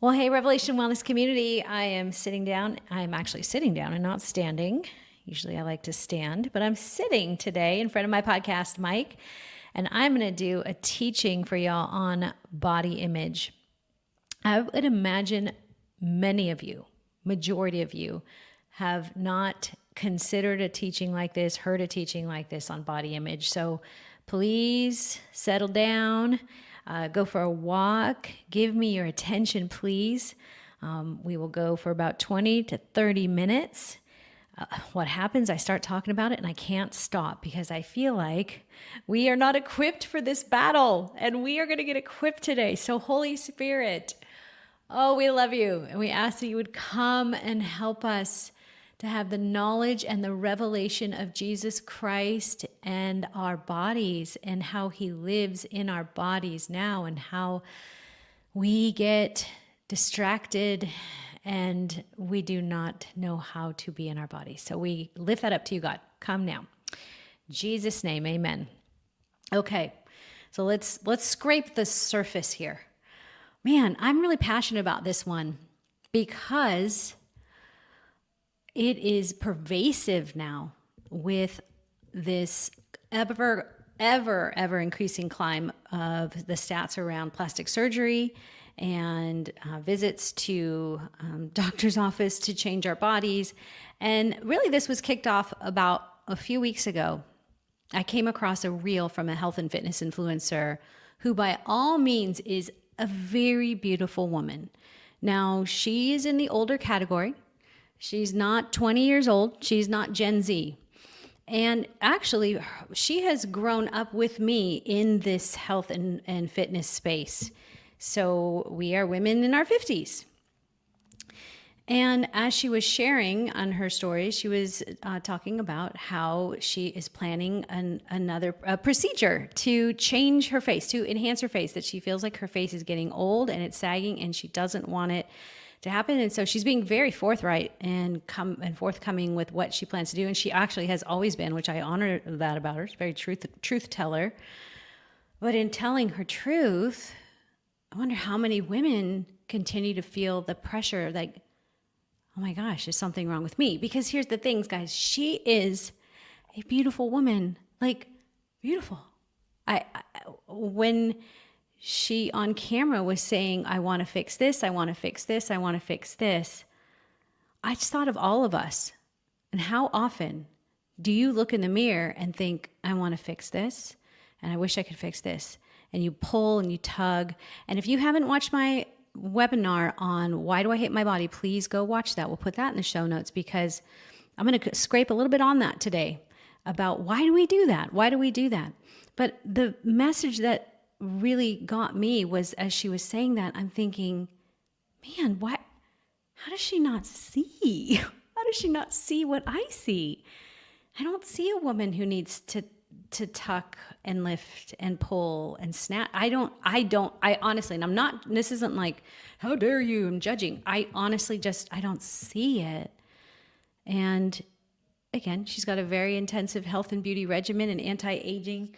Well, hey, Revelation Wellness Community, I am sitting down. I'm actually sitting down and not standing. Usually I like to stand, but I'm sitting today in front of my podcast mic, and I'm going to do a teaching for y'all on body image. I would imagine many of you, majority of you, have not considered a teaching like this, heard a teaching like this on body image. So please settle down. Go for a walk. Give me your attention, please. We will go for about 20 to 30 minutes. What happens, I start talking about it and I can't stop because I feel like we are not equipped for this battle, and we are going to get equipped today. So Holy Spirit, oh, we love you. And we ask that you would come and help us to have the knowledge and the revelation of Jesus Christ and our bodies and how he lives in our bodies now, and how we get distracted and we do not know how to be in our bodies. So we lift that up to you, God. Come now. In Jesus' name, amen. Okay, so let's scrape the surface here. Man, I'm really passionate about this one because it is pervasive now with this ever increasing climb of the stats around plastic surgery and visits to doctor's office to change our bodies. And really this was kicked off about a few weeks ago. I came across a reel from a health and fitness influencer who by all means is a very beautiful woman. Now, she is in the older category. She's not 20 years old. She's not Gen Z. And actually, she has grown up with me in this health and fitness space. So we are women in our 50s. And as she was sharing on her story, she was talking about how she is planning another procedure to change her face, to enhance her face, that she feels like her face is getting old and it's sagging and she doesn't want it to happen. And so she's being very forthright and forthcoming with what she plans to do. And she actually has always been, which I honor that about her. She's a very truth teller. But in telling her truth, I wonder how many women continue to feel the pressure, like, oh my gosh, there's something wrong with me. Because here's the things, guys. She is a beautiful woman, like beautiful. When she on camera was saying, I want to fix this, I want to fix this, I want to fix this, I just thought of all of us. And how often do you look in the mirror and think, I want to fix this, and I wish I could fix this? And you pull and you tug. And if you haven't watched my webinar on why do I hate my body, please go watch that. We'll put that in the show notes because I'm going to scrape a little bit on that today about why do we do that? Why do we do that? But the message that really got me was, as she was saying that, I'm thinking, man, how does she not see? How does she not see what I see? I don't see a woman who needs to tuck and lift and pull and snap. I honestly, and I'm not, this isn't like, how dare you, I'm judging. I honestly I don't see it. And again, she's got a very intensive health and beauty regimen and anti-aging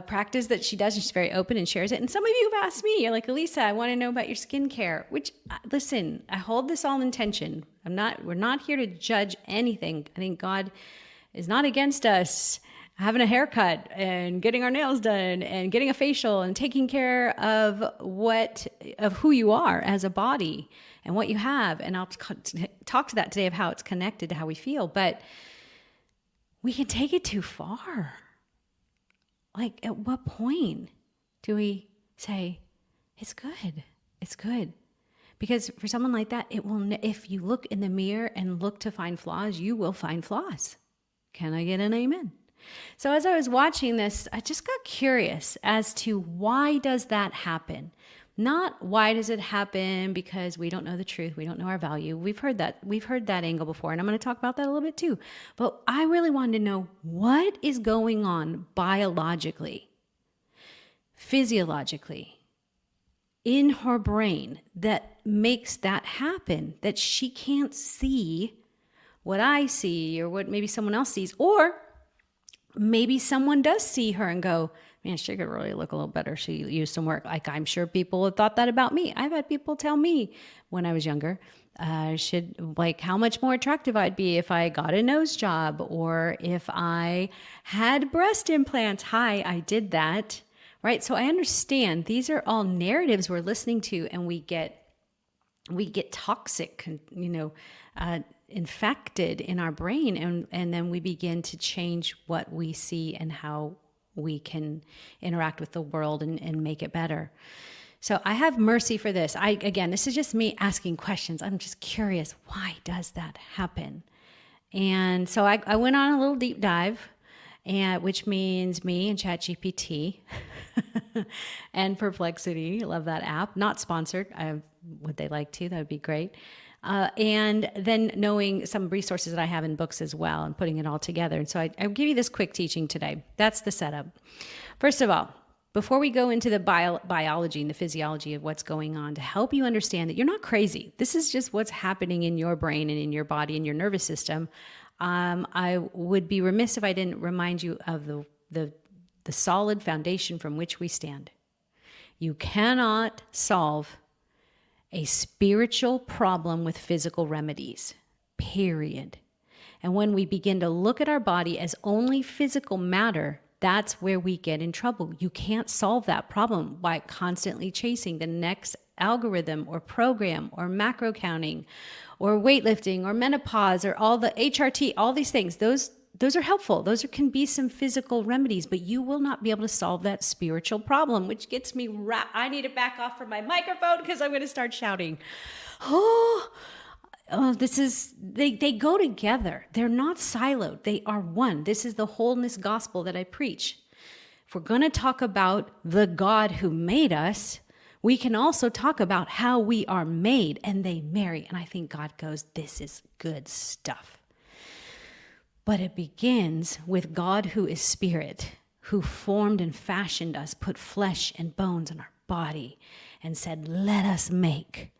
practice that she does. And she's very open and shares it. And some of you have asked me, you're like, Alisa, I want to know about your skincare, which listen, I hold this all in tension. We're not here to judge anything. I think God is not against us having a haircut and getting our nails done and getting a facial and taking care of who you are as a body and what you have. And I'll talk to that today of how it's connected to how we feel, but we can take it too far. Like, at what point do we say, it's good, it's good? Because for someone like that, it will. If you look in the mirror and look to find flaws, you will find flaws. Can I get an amen? So as I was watching this, I just got curious as to why does that happen? Not why does it happen because we don't know the truth, we don't know our value. We've heard that angle before, and I'm going to talk about that a little bit too. But I really wanted to know what is going on biologically, physiologically, in her brain that makes that happen, that she can't see what I see or what maybe someone else sees, or maybe someone does see her and go, man, she could really look a little better. She used some work. Like, I'm sure people have thought that about me. I've had people tell me when I was younger, how much more attractive I'd be if I got a nose job or if I had breast implants. Hi, I did that. Right. So I understand these are all narratives we're listening to, and we get toxic, infected in our brain. And then we begin to change what we see and how we can interact with the world and make it better. So I have mercy for this. Again, this is just me asking questions. I'm just curious, why does that happen? And so I went on a little deep dive, which means me and ChatGPT and Perplexity. Love that app. Not sponsored. Would they like to? That would be great. And then knowing some resources that I have in books as well and putting it all together. And so I'll give you this quick teaching today. That's the setup. First of all, before we go into the biology and the physiology of what's going on, to help you understand that you're not crazy. This is just what's happening in your brain and in your body and your nervous system. I would be remiss if I didn't remind you of the solid foundation from which we stand. You cannot solve a spiritual problem with physical remedies, period. And when we begin to look at our body as only physical matter, that's where we get in trouble. You can't solve that problem by constantly chasing the next algorithm or program or macro counting or weightlifting or menopause or all the HRT, all these things. Those are helpful. Those can be some physical remedies, but you will not be able to solve that spiritual problem, which gets me I need to back off from my microphone because I'm going to start shouting. They go together. They're not siloed. They are one. This is the wholeness gospel that I preach. If we're going to talk about the God who made us, we can also talk about how we are made, and they marry. And I think God goes, this is good stuff. But it begins with God who is spirit, who formed and fashioned us, put flesh and bones in our body, and said, let us make.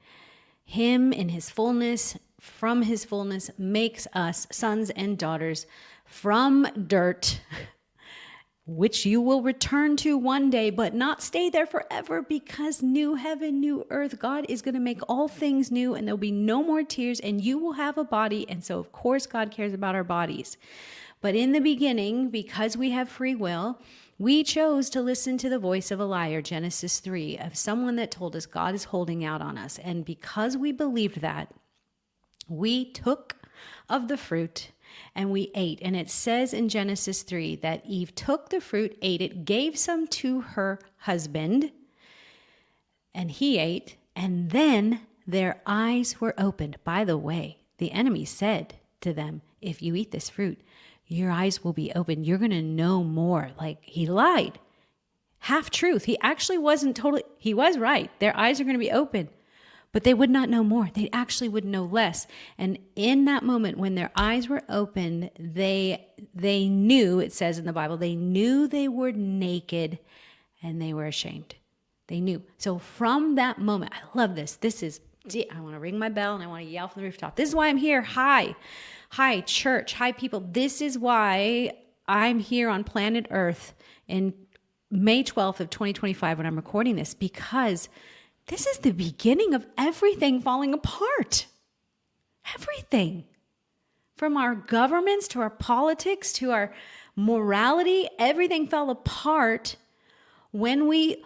Him in his fullness, from his fullness, makes us sons and daughters from dirt, which you will return to one day, but not stay there forever, because new heaven, new earth, God is going to make all things new, and there'll be no more tears, and you will have a body. And so, of course, God cares about our bodies. But in the beginning, because we have free will, we chose to listen to the voice of a liar, Genesis 3, of someone that told us God is holding out on us. And because we believed that, we took of the fruit and we ate. And it says in Genesis 3 that Eve took the fruit, ate it, gave some to her husband, and he ate, and then their eyes were opened. By the way, the enemy said to them, if you eat this fruit, your eyes will be open. You're going to know more. Like, he lied. Half truth. He actually wasn't totally, he was right. Their eyes are going to be open, but they would not know more. They actually would know less. And in that moment when their eyes were opened, they knew, it says in the Bible, they knew they were naked and they were ashamed. They knew. So from that moment, I love this. I want to ring my bell and I want to yell from the rooftop. This is why I'm here. Hi, church. Hi, people. This is why I'm here on planet Earth in May 12th of 2025 when I'm recording this, because this is the beginning of everything falling apart. Everything. From our governments to our politics to our morality, everything fell apart when we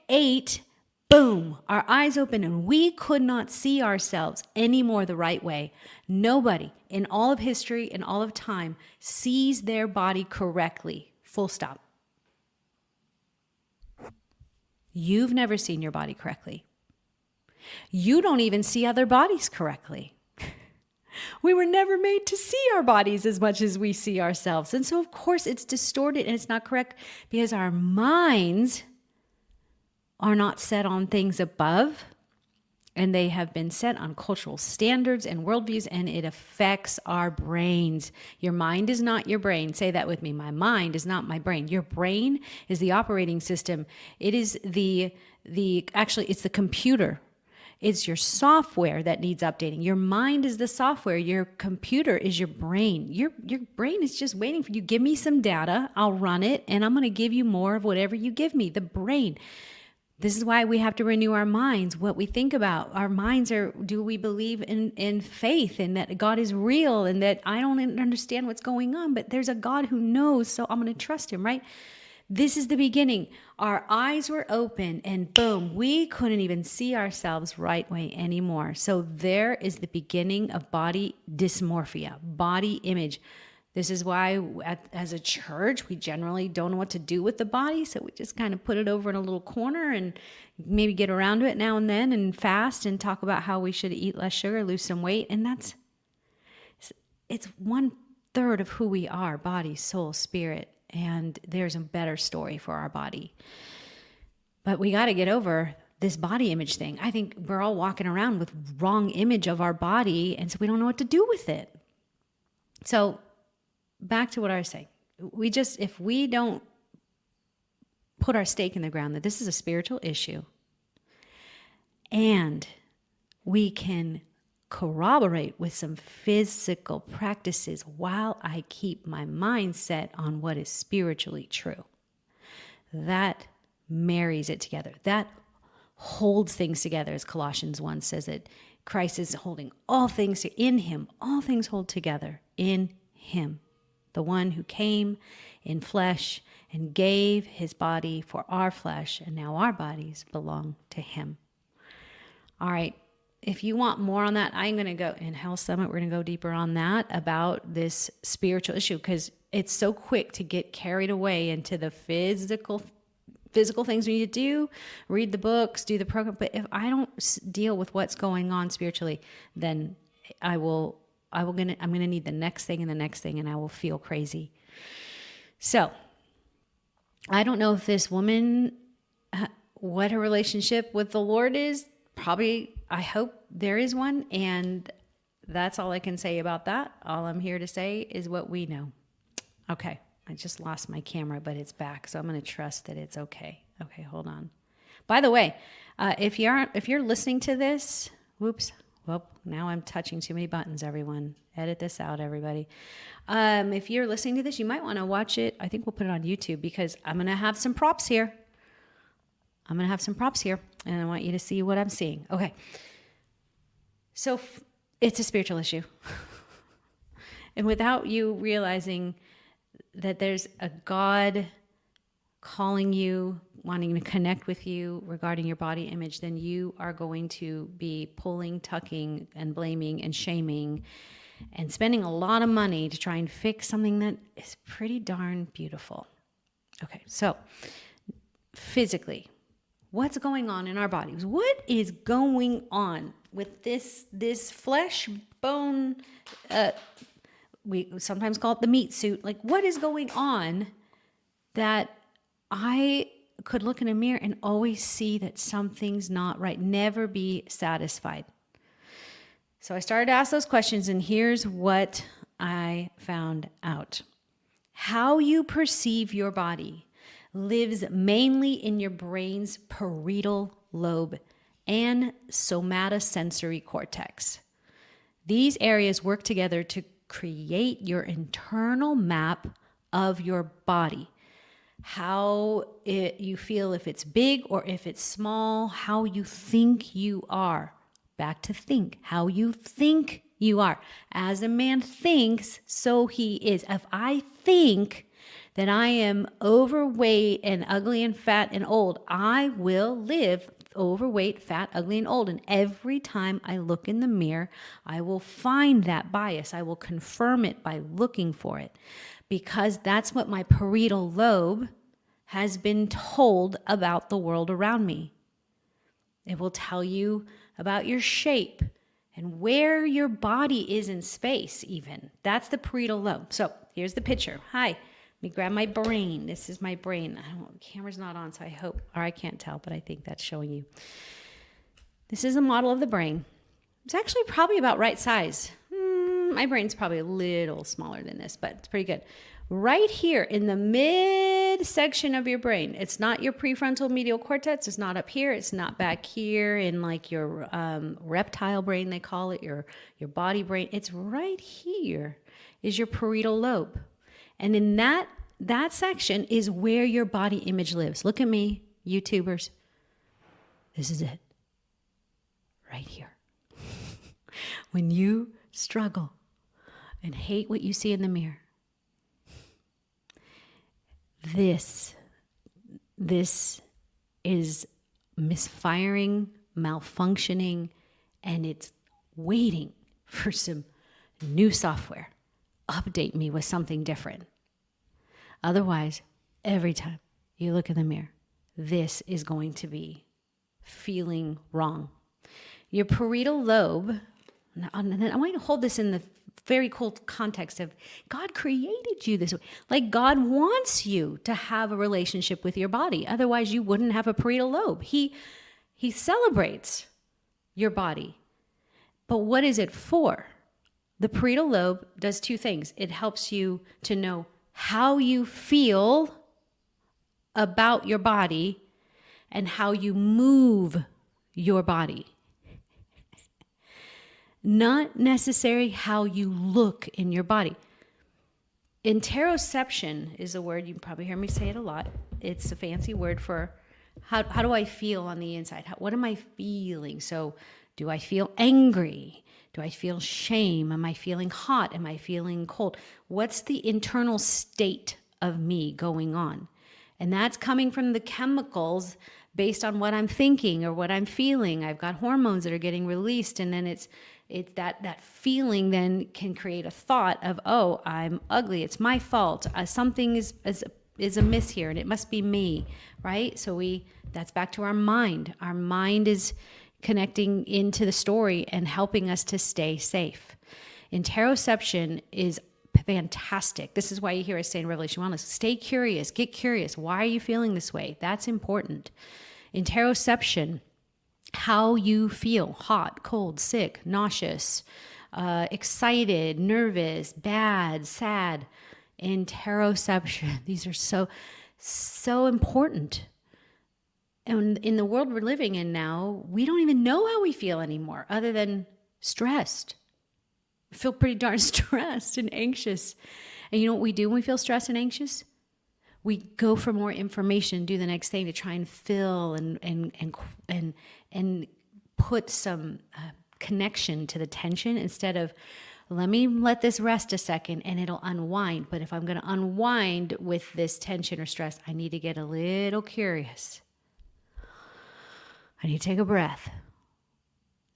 ate, boom, our eyes opened, and we could not see ourselves anymore the right way. Nobody in all of history, in all of time, sees their body correctly. Full stop. You've never seen your body correctly. You don't even see other bodies correctly. We were never made to see our bodies as much as we see ourselves. And so, of course, it's distorted and it's not correct because our minds are not set on things above, and they have been set on cultural standards and worldviews, and it affects our brains. Your mind is not your brain. Say that with me. My mind is not my brain. Your brain is the operating system. It is actually, it's the computer. It's your software that needs updating. Your mind is the software. Your computer is your brain. Your brain is just waiting for you. Give me some data. I'll run it, and I'm going to give you more of whatever you give me. The brain. This is why we have to renew our minds, what we think about. Our minds are, do we believe in faith and that God is real and that I don't understand what's going on, but there's a God who knows, so I'm going to trust him, right? This is the beginning. Our eyes were open and boom, we couldn't even see ourselves right way anymore. So there is the beginning of body dysmorphia, body image. This is why as a church, we generally don't know what to do with the body. So we just kind of put it over in a little corner and maybe get around to it now and then and fast and talk about how we should eat less sugar, lose some weight. And it's 1/3 of who we are, body, soul, spirit. And there's a better story for our body. But we got to get over this body image thing. I think we're all walking around with wrong image of our body. And so we don't know what to do with it. So back to what I was saying. If we don't put our stake in the ground that this is a spiritual issue and we can corroborate with some physical practices while I keep my mind set on what is spiritually true, that marries it together. That holds things together, as Colossians 1 says it. Christ is holding all things in him. All things hold together in him. The one who came in flesh and gave his body for our flesh, and now our bodies belong to him. All right. If you want more on that, I'm going to go in Hell Summit. We're going to go deeper on that about this spiritual issue because it's so quick to get carried away into the physical things we need to do, read the books, do the program. But if I don't deal with what's going on spiritually, then I'm going to need the next thing and the next thing, and I will feel crazy. So I don't know if this woman, what her relationship with the Lord is. Probably, I hope there is one, and that's all I can say about that. All I'm here to say is what we know. Okay, I just lost my camera, but it's back, so I'm going to trust that it's okay. Okay, hold on. By the way, if you're listening to this, well, now I'm touching too many buttons, everyone. Edit this out, everybody. If you're listening to this, you might want to watch it. I think we'll put it on YouTube because I'm going to have some props here. And I want you to see what I'm seeing. Okay. So it's a spiritual issue. And without you realizing that there's a God calling you, wanting to connect with you regarding your body image, then you are going to be pulling, tucking, and blaming and shaming and spending a lot of money to try and fix something that is pretty darn beautiful. Okay, so physically, what's going on in our bodies? What is going on with this flesh, bone, we sometimes call it the meat suit. Like, what is going on that I could look in a mirror and always see that something's not right, never be satisfied? So I started to ask those questions, and here's what I found out. How you perceive your body lives mainly in your brain's parietal lobe and somatosensory cortex. These areas work together to create your internal map of your body. How you feel, if it's big or if it's small, how you think you are. Back to think, how you think you are. As a man thinks, so he is. If I think that I am overweight and ugly and fat and old, I will live overweight, fat, ugly, and old. And every time I look in the mirror, I will find that bias. I will confirm it by looking for it, because that's what my parietal lobe has been told about the world around me. It will tell you about your shape and where your body is in space even. That's the parietal lobe. So here's the picture. Hi, let me grab my brain. This is my brain. Camera's not on, so I hope, or I can't tell, but I think that's showing you. This is a model of the brain. It's actually probably about right size. My brain's probably a little smaller than this, but it's pretty good. Right here in the mid mid section of your brain. It's not your prefrontal medial cortex. It's not up here. It's not back here in like your reptile brain, they call it, your body brain. It's right here is your parietal lobe. And in that section is where your body image lives. Look at me, YouTubers. This is it. Right here. When you struggle and hate what you see in the mirror, this is misfiring, malfunctioning, and it's waiting for some new software. Update me with something different. Otherwise, every time you look in the mirror, this is going to be feeling wrong. Your parietal lobe, and I want you to hold this in the very cool context of God created you this way. Like God wants you to have a relationship with your body. Otherwise, you wouldn't have a parietal lobe. He celebrates your body. But what is it for? The parietal lobe does two things. It helps you to know how you feel about your body and how you move your body. Not necessarily how you look in your body. Interoception is a word, you probably hear me say it a lot. It's a fancy word for how do I feel on the inside? What am I feeling? So do I feel angry? Do I feel shame? Am I feeling hot? Am I feeling cold? What's the internal state of me going on? And that's coming from the chemicals based on what I'm thinking or what I'm feeling. I've got hormones that are getting released, and then it's that feeling then can create a thought of, oh, I'm ugly. It's my fault. Something is amiss here, and it must be me, right? So that's back to our mind. Our mind is connecting into the story and helping us to stay safe. Interoception is fantastic. This is why you hear us say in Revelation Wellness, stay curious, get curious. Why are you feeling this way? That's important. Interoception, how you feel, hot, cold, sick, nauseous, excited, nervous, bad, sad. Interoception. These are so important. And in the world we're living in now, we don't even know how we feel anymore other than stressed. We feel pretty darn stressed and anxious. And you know what we do when we feel stressed and anxious? We go for more information, do the next thing to try and fill and put some connection to the tension instead of let this rest a second and it'll unwind. But if I'm going to unwind with this tension or stress, I need to get a little curious. I need to take a breath.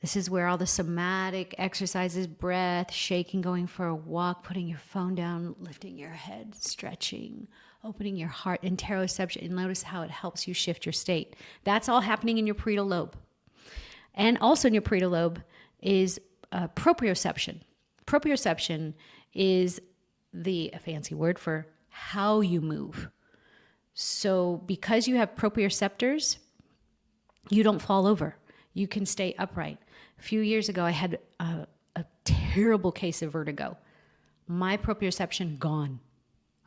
This is where all the somatic exercises, breath, shaking, going for a walk, putting your phone down, lifting your head, stretching, opening your heart, interoception, and notice how it helps you shift your state. That's all happening in your parietal lobe. And also in your parietal lobe is proprioception. Proprioception is a fancy word for how you move. So because you have proprioceptors, you don't fall over. You can stay upright. A few years ago, I had a terrible case of vertigo. My proprioception gone.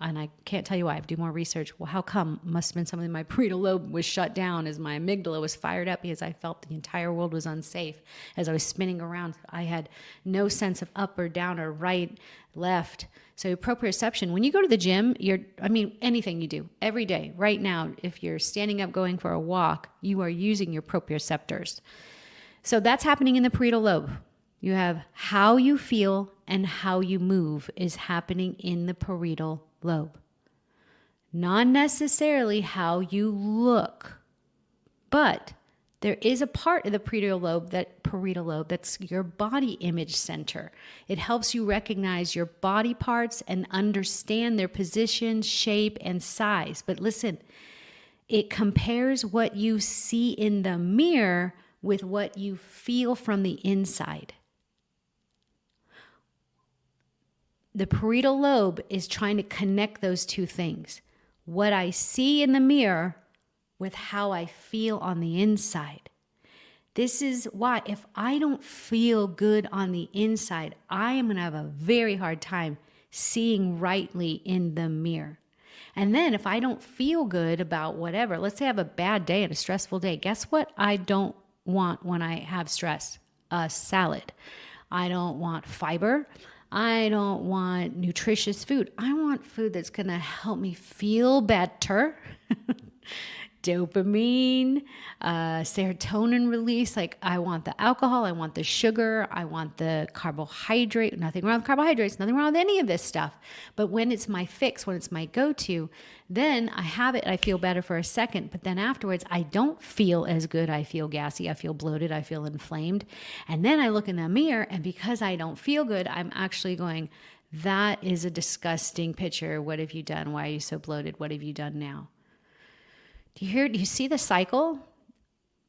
And I can't tell you why. I have to do more research. Well, how come? Must have been something my parietal lobe was shut down as my amygdala was fired up because I felt the entire world was unsafe. As I was spinning around, I had no sense of up or down or right, left. So proprioception, when you go to the gym, anything you do every day, right now, if you're standing up going for a walk, you are using your proprioceptors. So that's happening in the parietal lobe. You have how you feel and how you move is happening in the parietal lobe. Not necessarily how you look, but there is a part of the parietal lobe that's your body image center. It helps you recognize your body parts and understand their position, shape, and size. But listen, it compares what you see in the mirror with what you feel from the inside. The parietal lobe is trying to connect those two things. What I see in the mirror with how I feel on the inside. This is why if I don't feel good on the inside, I am going to have a very hard time seeing rightly in the mirror. And then if I don't feel good about whatever, let's say I have a bad day and a stressful day, guess what I don't want when I have stress? A salad. I don't want fiber. I don't want nutritious food. I want food that's going to help me feel better. Dopamine, serotonin release. Like I want the alcohol, I want the sugar, I want the carbohydrate. Nothing wrong with carbohydrates, nothing wrong with any of this stuff. But when it's my fix, when it's my go-to, then I have it, I feel better for a second. But then afterwards, I don't feel as good. I feel gassy, I feel bloated, I feel inflamed. And then I look in the mirror, and because I don't feel good, I'm actually going, that is a disgusting picture. What have you done? Why are you so bloated? What have you done now? Do you see the cycle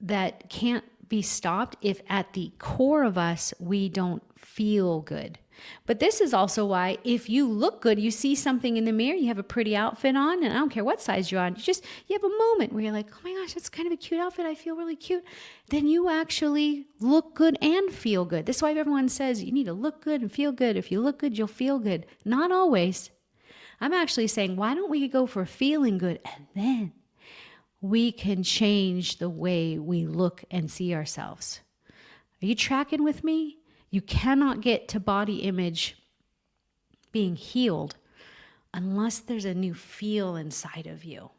that can't be stopped if at the core of us, we don't feel good? But this is also why if you look good, you see something in the mirror, you have a pretty outfit on, and I don't care what size you're on, you have a moment where you're like, oh my gosh, that's kind of a cute outfit. I feel really cute. Then you actually look good and feel good. This is why everyone says you need to look good and feel good. If you look good, you'll feel good. Not always. I'm actually saying, why don't we go for feeling good, and then we can change the way we look and see ourselves. Are you tracking with me? You cannot get to body image being healed unless there's a new feel inside of you.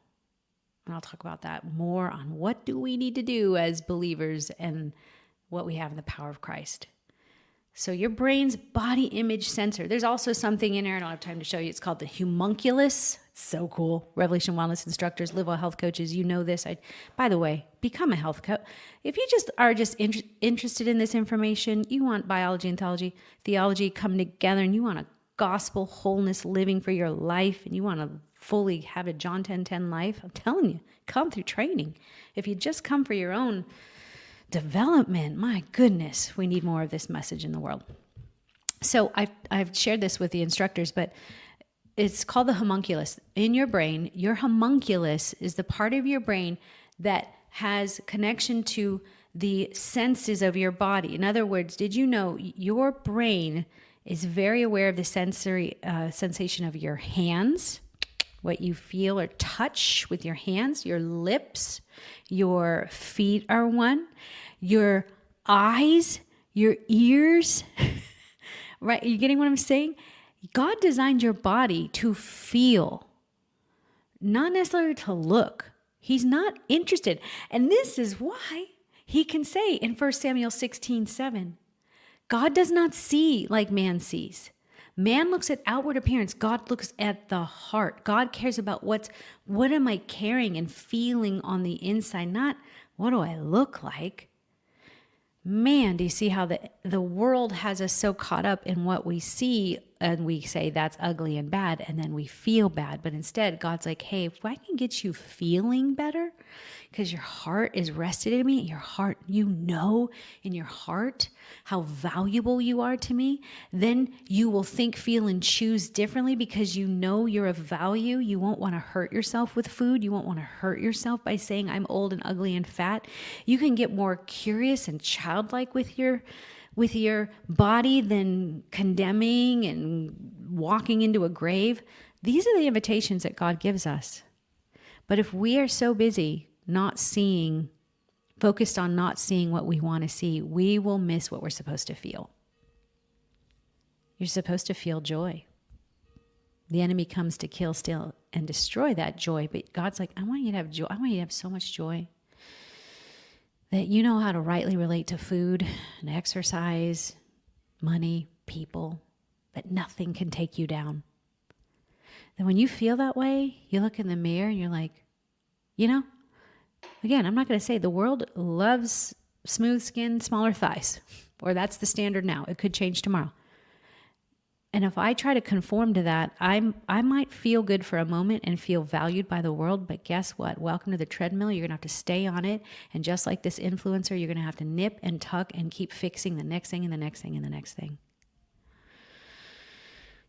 And I'll talk about that more on what do we need to do as believers and what we have in the power of Christ. So your brain's body image sensor. There's also something in there, I don't have time to show you. It's called the homunculus. It's so cool. Revelation Wellness instructors, Live Well Health coaches, you know this. By the way, become a health coach. If you are interested in this information, you want biology and theology come together, and you want a gospel wholeness living for your life, and you want to fully have a John 10:10 life, I'm telling you, come through training. If you just come for your own development, my goodness, we need more of this message in the world. So I've shared this with the instructors, but it's called the homunculus. In your brain, your homunculus is the part of your brain that has connection to the senses of your body. In other words, did you know your brain is very aware of the sensory sensation of your hands, what you feel or touch with your hands, your lips, your feet are one, your eyes, your ears, right? Are you getting what I'm saying? God designed your body to feel, not necessarily to look. He's not interested. And this is why he can say in 1 Samuel 16:7, God does not see like man sees. Man looks at outward appearance. God looks at the heart. God cares about what am I carrying and feeling on the inside, not what do I look like. Man, do you see how the world has us so caught up in what we see, and we say that's ugly and bad, and then we feel bad. But instead, God's like, hey, if I can get you feeling better because your heart is rested in me, your heart, you know in your heart how valuable you are to me, then you will think, feel, and choose differently because you know you're of value. You won't want to hurt yourself with food. You won't want to hurt yourself by saying I'm old and ugly and fat. You can get more curious and childlike with your body than condemning and walking into a grave. These are the invitations that God gives us. But if we are so busy focused on not seeing what we want to see, we will miss what we're supposed to feel. You're supposed to feel joy. The enemy comes to kill, steal, and destroy that joy. But God's like, I want you to have joy. I want you to have so much joy that you know how to rightly relate to food and exercise, money, people, that nothing can take you down. Then when you feel that way, you look in the mirror and you're like, again, I'm not going to say the world loves smooth skin, smaller thighs, or that's the standard now. It could change tomorrow. And if I try to conform to that, I might feel good for a moment and feel valued by the world, but guess what? Welcome to the treadmill. You're going to have to stay on it. And just like this influencer, you're going to have to nip and tuck and keep fixing the next thing and the next thing and the next thing.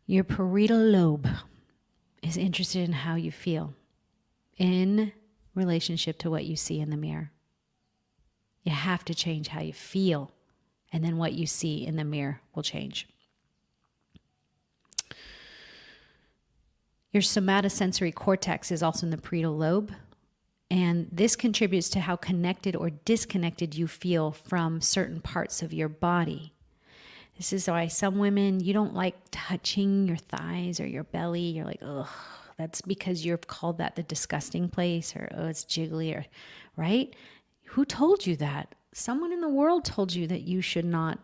Your parietal lobe is interested in how you feel in relationship to what you see in the mirror. You have to change how you feel, and then what you see in the mirror will change. Your somatosensory cortex is also in the parietal lobe. And this contributes to how connected or disconnected you feel from certain parts of your body. This is why some women, you don't like touching your thighs or your belly. You're like, ugh, that's because you've called that the disgusting place, or, oh, it's jiggly, or, right? Who told you that? Someone in the world told you that you should not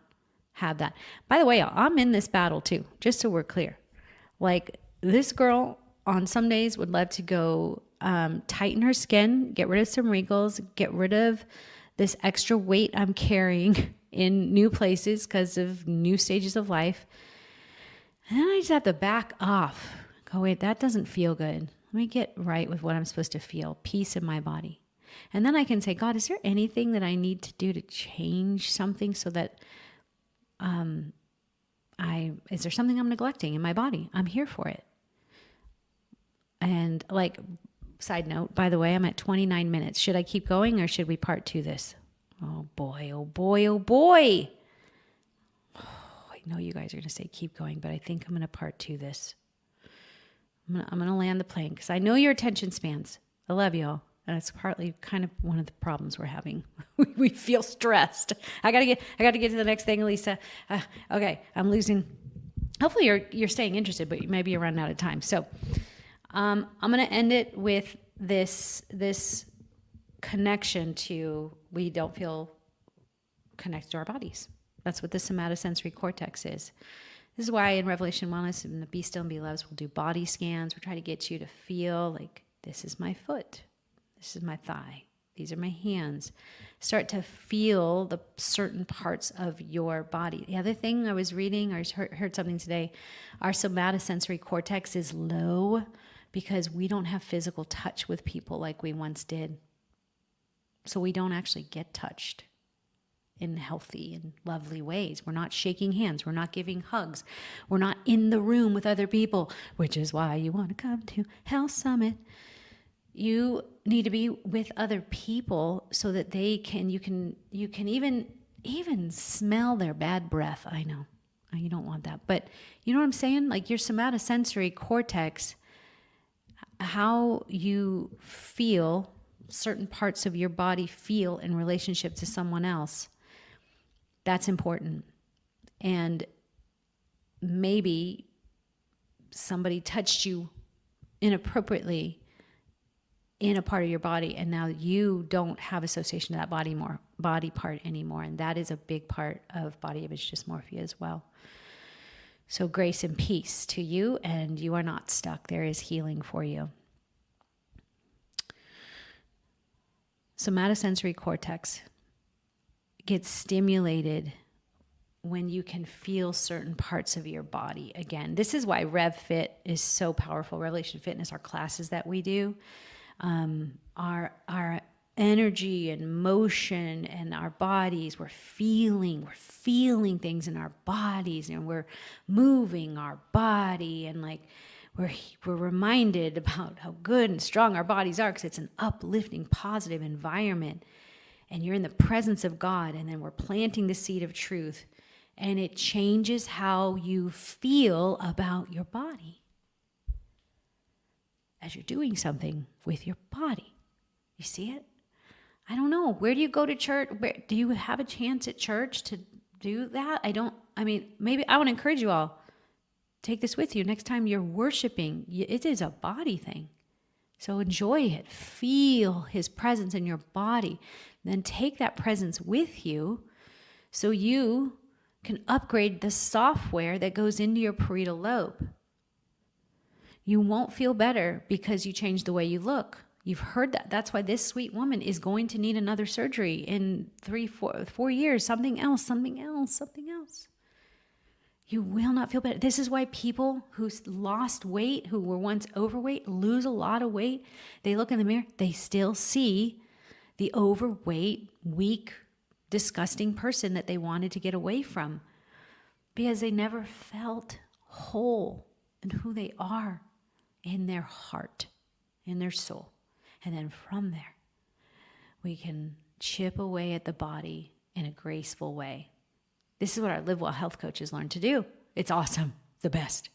have that. By the way, I'm in this battle too, just so we're clear. Like, this girl on some days would love to go tighten her skin, get rid of some wrinkles, get rid of this extra weight I'm carrying in new places because of new stages of life. And then I just have to back off. Go, wait, that doesn't feel good. Let me get right with what I'm supposed to feel, peace in my body. And then I can say, God, is there anything that I need to do to change something so that is there something I'm neglecting in my body? I'm here for it. And like, side note, by the way, I'm at 29 minutes. Should I keep going or should we part two this? Oh boy, oh boy, oh boy. Oh, I know you guys are going to say keep going, but I think I'm going to part two this. I'm going to land the plane because I know your attention spans. I love y'all. And it's partly kind of one of the problems we're having. We feel stressed. I got to get to the next thing, Alisa. Okay, I'm losing. Hopefully you're staying interested, but maybe you're running out of time. So I'm going to end it with this connection to, we don't feel connected to our bodies. That's what the somatosensory cortex is. This is why in Revelation Wellness and the Be Still and Be Loves, we'll do body scans. We'll try to get you to feel like, this is my foot. This is my thigh. These are my hands. Start to feel the certain parts of your body. The other thing I was reading, or heard something today, our somatosensory cortex is low because we don't have physical touch with people like we once did. So we don't actually get touched in healthy and lovely ways. We're not shaking hands. We're not giving hugs. We're not in the room with other people, which is why you want to come to Health Summit. You need to be with other people so that you can even smell their bad breath. I know you don't want that, but you know what I'm saying? Like your somatosensory cortex, how you feel certain parts of your body feel in relationship to someone else, that's important. And maybe somebody touched you inappropriately in a part of your body, and now you don't have association to that body part anymore. And that is a big part of body image dysmorphia as well. So grace and peace to you, and you are not stuck. There is healing for you. Somatosensory cortex gets stimulated when you can feel certain parts of your body. Again, this is why RevFit is so powerful. Revelation Fitness, our classes that we do, our energy and motion and our bodies, we're feeling things in our bodies, and we're moving our body, and like we're reminded about how good and strong our bodies are because it's an uplifting, positive environment, and you're in the presence of God, and then we're planting the seed of truth, and it changes how you feel about your body as you're doing something with your body. You see it? I don't know. Where do you go to church? Do you have a chance at church to do that? Maybe I want to encourage you all. Take this with you. Next time you're worshiping, it is a body thing. So enjoy it. Feel his presence in your body. Then take that presence with you so you can upgrade the software that goes into your parietal lobe. You won't feel better because you change the way you look. You've heard that. That's why this sweet woman is going to need another surgery in 4 years. Something else. You will not feel better. This is why people who lost weight, who were once overweight, lose a lot of weight. They look in the mirror. They still see the overweight, weak, disgusting person that they wanted to get away from because they never felt whole in who they are in their heart, in their soul. And then from there, we can chip away at the body in a graceful way. This is what our Live Well health coaches learn to do. It's awesome. The best.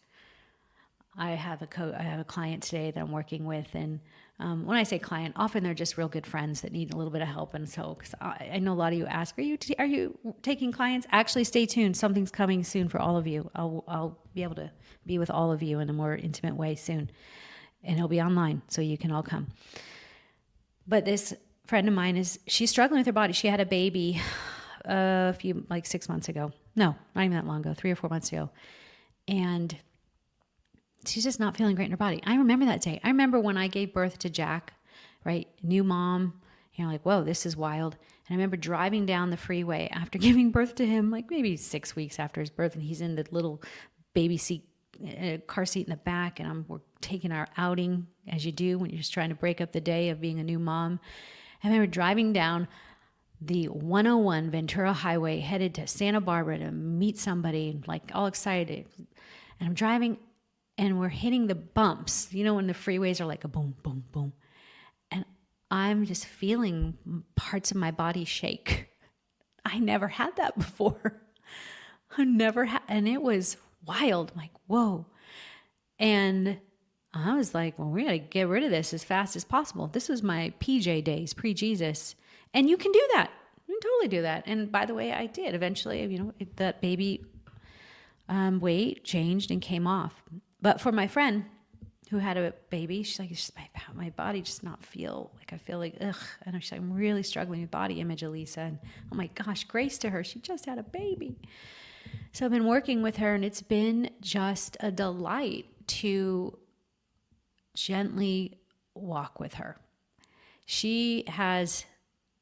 I have a client today that I'm working with, and when I say client, often they're just real good friends that need a little bit of help. And so, because I know a lot of you ask, are you taking clients? Actually, stay tuned. Something's coming soon for all of you. I'll be able to be with all of you in a more intimate way soon, and it'll be online, so you can all come. But this friend of mine she's struggling with her body. She had a baby like 6 months ago. No, not even that long ago, 3 or 4 months ago, and she's just not feeling great in her body. I remember that day. I remember when I gave birth to Jack, right? New mom, like, whoa, this is wild. And I remember driving down the freeway after giving birth to him, like maybe 6 weeks after his birth, and he's in the little baby seat, car seat in the back, and we're taking our outing, as you do when you're just trying to break up the day of being a new mom. I remember driving down the 101 Ventura Highway, headed to Santa Barbara to meet somebody, like all excited. And I'm driving, and we're hitting the bumps, when the freeways are like a boom, boom, boom. And I'm just feeling parts of my body shake. I never had that before. And it was wild. I'm like, whoa. And I was like, well, we got to get rid of this as fast as possible. This was my PJ days, pre-Jesus. And you can do that. You can totally do that. And by the way, I did. Eventually, that baby weight changed and came off. But for my friend who had a baby, she's like, it's just my body just not feel like, I feel like, ugh. And she's like, I'm really struggling with body image, Alisa. And oh my gosh, grace to her. She just had a baby. So I've been working with her, and it's been just a delight to gently walk with her. She has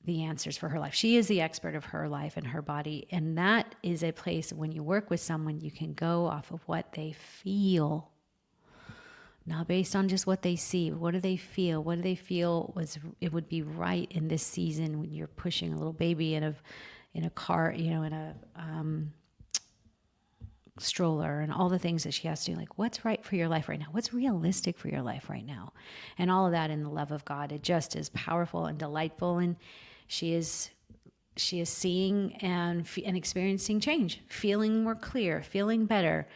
the answers for her life. She is the expert of her life and her body. And that is a place when you work with someone, you can go off of what they feel. Not based on just what they see. What do they feel? What do they feel it would be right in this season when you're pushing a little baby in a car, in a stroller, and all the things that she has to do. Like, what's right for your life right now? What's realistic for your life right now? And all of that in the love of God. It just is powerful and delightful. And she is seeing and experiencing change, feeling more clear, feeling better.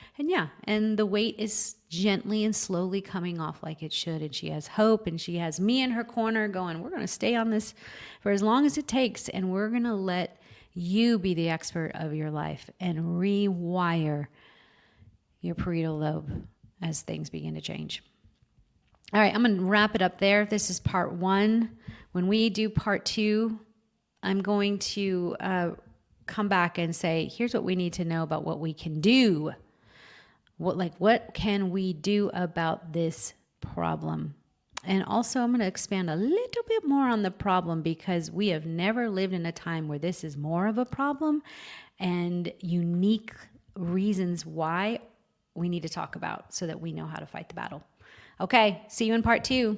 And the weight is gently and slowly coming off like it should. And she has hope, and she has me in her corner going, we're going to stay on this for as long as it takes. And we're going to let you be the expert of your life and rewire your parietal lobe as things begin to change. All right, I'm going to wrap it up there. This is part 1. When we do part 2, I'm going to come back and say, here's what we need to know about what we can do. What can we do about this problem? And also, I'm going to expand a little bit more on the problem, because we have never lived in a time where this is more of a problem, and unique reasons why we need to talk about so that we know how to fight the battle. Okay, see you in part 2.